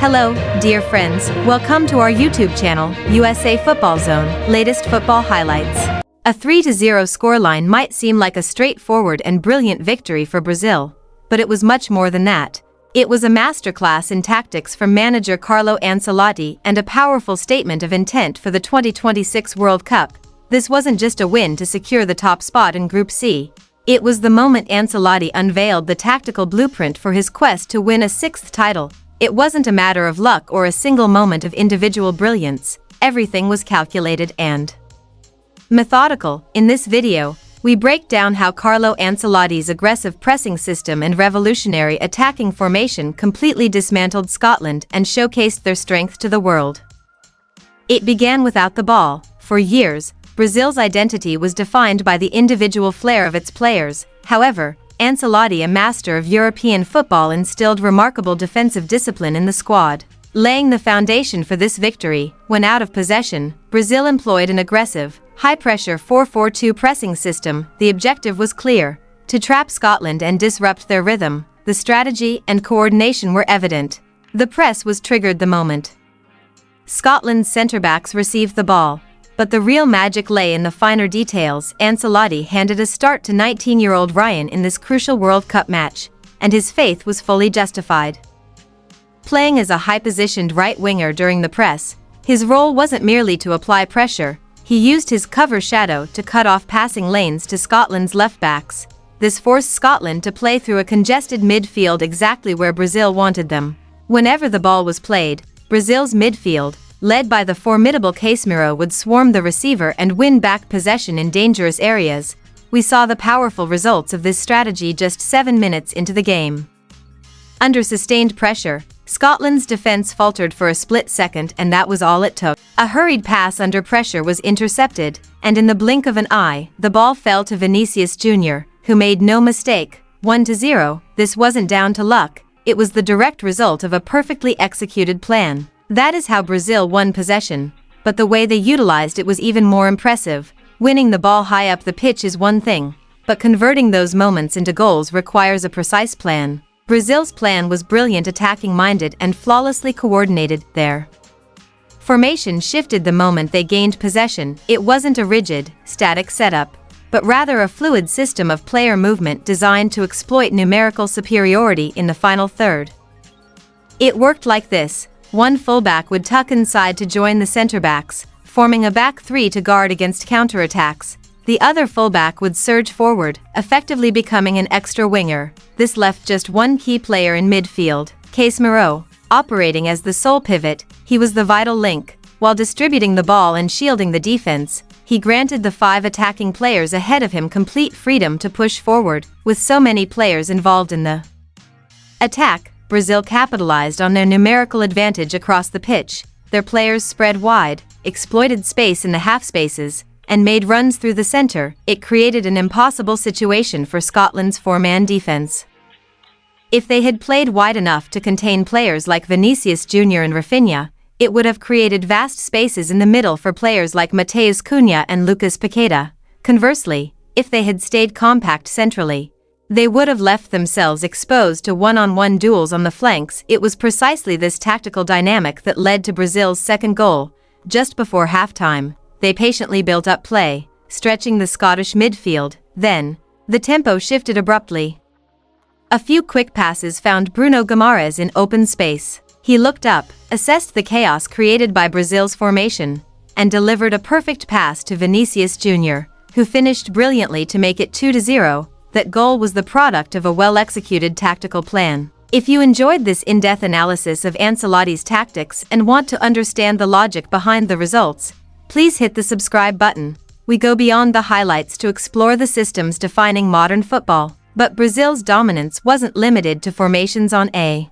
Hello, dear friends, welcome to our YouTube channel, USA Football Zone, latest football highlights. A 3-0 scoreline might seem like a straightforward and brilliant victory for Brazil, but it was much more than that. It was a masterclass in tactics from manager Carlo Ancelotti and a powerful statement of intent for the 2026 World Cup. This wasn't just a win to secure the top spot in Group C. It was the moment Ancelotti unveiled the tactical blueprint for his quest to win a sixth title. It wasn't a matter of luck or a single moment of individual brilliance. Everything was calculated and methodical. In this video, we break down how Carlo Ancelotti's aggressive pressing system and revolutionary attacking formation completely dismantled Scotland and showcased their strength to the world. It began without the ball. For years, Brazil's identity was defined by the individual flair of its players. However, Ancelotti, a master of European football, instilled remarkable defensive discipline in the squad. Laying the foundation for this victory, when out of possession, Brazil employed an aggressive, high-pressure 4-4-2 pressing system. The objective was clear: to trap Scotland and disrupt their rhythm. The strategy and coordination were evident. The press was triggered the moment Scotland's centre-backs received the ball. But the real magic lay in the finer details. Ancelotti handed a start to 19-year-old Ryan in this crucial World Cup match, and his faith was fully justified. Playing as a high-positioned right winger during the press, his role wasn't merely to apply pressure. He used his cover shadow to cut off passing lanes to Scotland's left-backs. This forced Scotland to play through a congested midfield exactly where Brazil wanted them. Whenever the ball was played, Brazil's midfield, led by the formidable Casemiro, would swarm the receiver and win back possession in dangerous areas. We saw the powerful results of this strategy just 7 minutes into the game. Under sustained pressure, Scotland's defense faltered for a split second, and that was all it took. A hurried pass under pressure was intercepted, and in the blink of an eye, the ball fell to Vinicius Jr., who made no mistake. 1-0. This wasn't down to luck. It was the direct result of a perfectly executed plan. That is how Brazil won possession, but the way they utilized it was even more impressive. Winning the ball high up the pitch is one thing, but converting those moments into goals requires a precise plan. Brazil's plan was brilliant, attacking-minded, and flawlessly coordinated. Their formation shifted the moment they gained possession. It wasn't a rigid, static setup, but rather a fluid system of player movement designed to exploit numerical superiority in the final third. It worked like this. One fullback would tuck inside to join the centre-backs, forming a back three to guard against counterattacks. The other fullback would surge forward, effectively becoming an extra winger. This left just one key player in midfield, Casemiro, operating as the sole pivot. He was the vital link. While distributing the ball and shielding the defense, he granted the 5 attacking players ahead of him complete freedom to push forward. With so many players involved in the attack, Brazil capitalized on their numerical advantage across the pitch. Their players spread wide, exploited space in the half spaces, and made runs through the center. It created an impossible situation for Scotland's 4-man defense. If they had played wide enough to contain players like Vinicius Jr. and Rafinha, it would have created vast spaces in the middle for players like Matheus Cunha and Lucas Paqueta. Conversely, if they had stayed compact centrally, they would have left themselves exposed to one-on-one duels on the flanks. It was precisely this tactical dynamic that led to Brazil's second goal. Just before halftime, they patiently built up play, stretching the Scottish midfield. Then, the tempo shifted abruptly. A few quick passes found Bruno Guimarães in open space. He looked up, assessed the chaos created by Brazil's formation, and delivered a perfect pass to Vinicius Jr., who finished brilliantly to make it 2-0. That goal was the product of a well-executed tactical plan. If you enjoyed this in-depth analysis of Ancelotti's tactics and want to understand the logic behind the results, please hit the subscribe button. We go beyond the highlights to explore the systems defining modern football. But Brazil's dominance wasn't limited to formations on a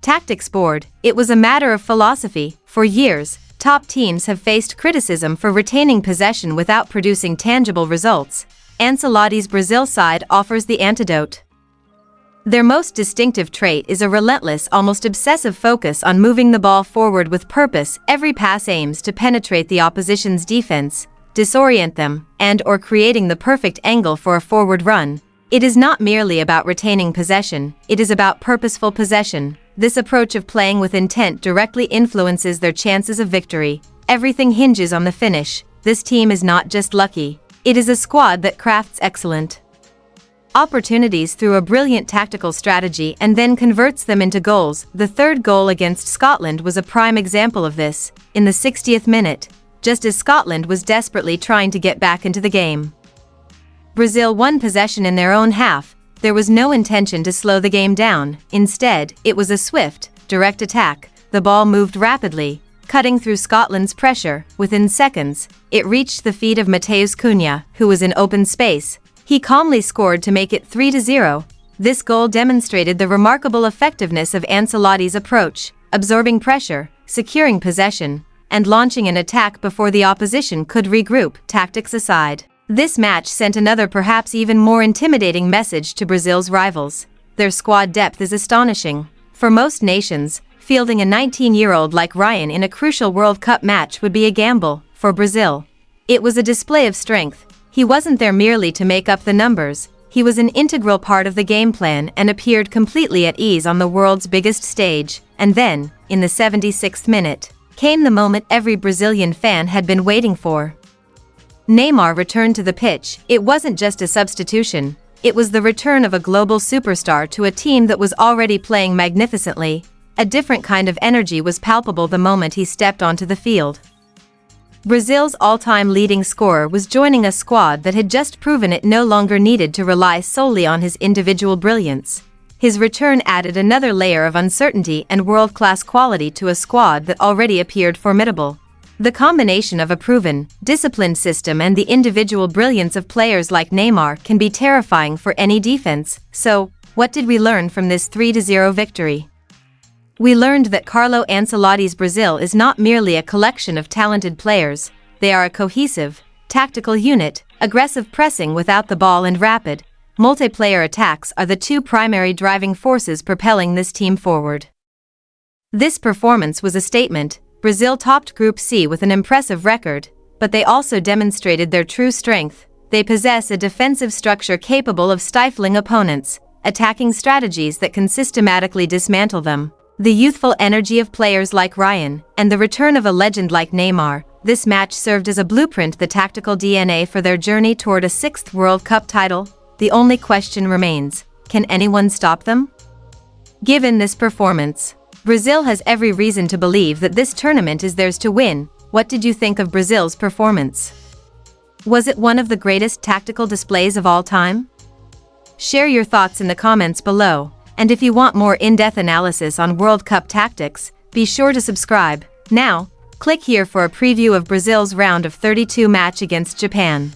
tactics board. It was a matter of philosophy. For years, top teams have faced criticism for retaining possession without producing tangible results. Ancelotti's Brazil side offers the antidote. Their most distinctive trait is a relentless, almost obsessive focus on moving the ball forward with purpose. Every pass aims to penetrate the opposition's defense, disorient them, and/or creating the perfect angle for a forward run. It is not merely about retaining possession, it is about purposeful possession. This approach of playing with intent directly influences their chances of victory. Everything hinges on the finish. This team is not just lucky. It is a squad that crafts excellent opportunities through a brilliant tactical strategy and then converts them into goals. The third goal against Scotland was a prime example of this, in the 60th minute, just as Scotland was desperately trying to get back into the game. Brazil won possession in their own half. There was no intention to slow the game down. Instead, it was a swift, direct attack. The ball moved rapidly, cutting through Scotland's pressure. Within seconds, it reached the feet of Matheus Cunha, who was in open space. He calmly scored to make it 3-0. This goal demonstrated the remarkable effectiveness of Ancelotti's approach, absorbing pressure, securing possession, and launching an attack before the opposition could regroup. Tactics aside, this match sent another perhaps even more intimidating message to Brazil's rivals. Their squad depth is astonishing. For most nations, fielding a 19-year-old like Ryan in a crucial World Cup match would be a gamble. For Brazil, it was a display of strength. He wasn't there merely to make up the numbers. He was an integral part of the game plan and appeared completely at ease on the world's biggest stage. And then, in the 76th minute, came the moment every Brazilian fan had been waiting for. Neymar returned to the pitch. It wasn't just a substitution. It was the return of a global superstar to a team that was already playing magnificently. A different kind of energy was palpable the moment he stepped onto the field. Brazil's all-time leading scorer was joining a squad that had just proven it no longer needed to rely solely on his individual brilliance. His return added another layer of uncertainty and world-class quality to a squad that already appeared formidable. The combination of a proven, disciplined system and the individual brilliance of players like Neymar can be terrifying for any defense. So, what did we learn from this 3-0 victory? We learned that Carlo Ancelotti's Brazil is not merely a collection of talented players. They are a cohesive, tactical unit. Aggressive pressing without the ball and rapid, multiplayer attacks are the two primary driving forces propelling this team forward. This performance was a statement. Brazil topped Group C with an impressive record, but they also demonstrated their true strength. They possess a defensive structure capable of stifling opponents, attacking strategies that can systematically dismantle them. The youthful energy of players like Ryan, and the return of a legend like Neymar, this match served as a blueprint, the tactical DNA for their journey toward a 6th World Cup title. The only question remains, can anyone stop them? Given this performance, Brazil has every reason to believe that this tournament is theirs to win. What did you think of Brazil's performance? Was it one of the greatest tactical displays of all time? Share your thoughts in the comments below. And if you want more in-depth analysis on World Cup tactics, be sure to subscribe. Now, click here for a preview of Brazil's round of 32 match against Japan.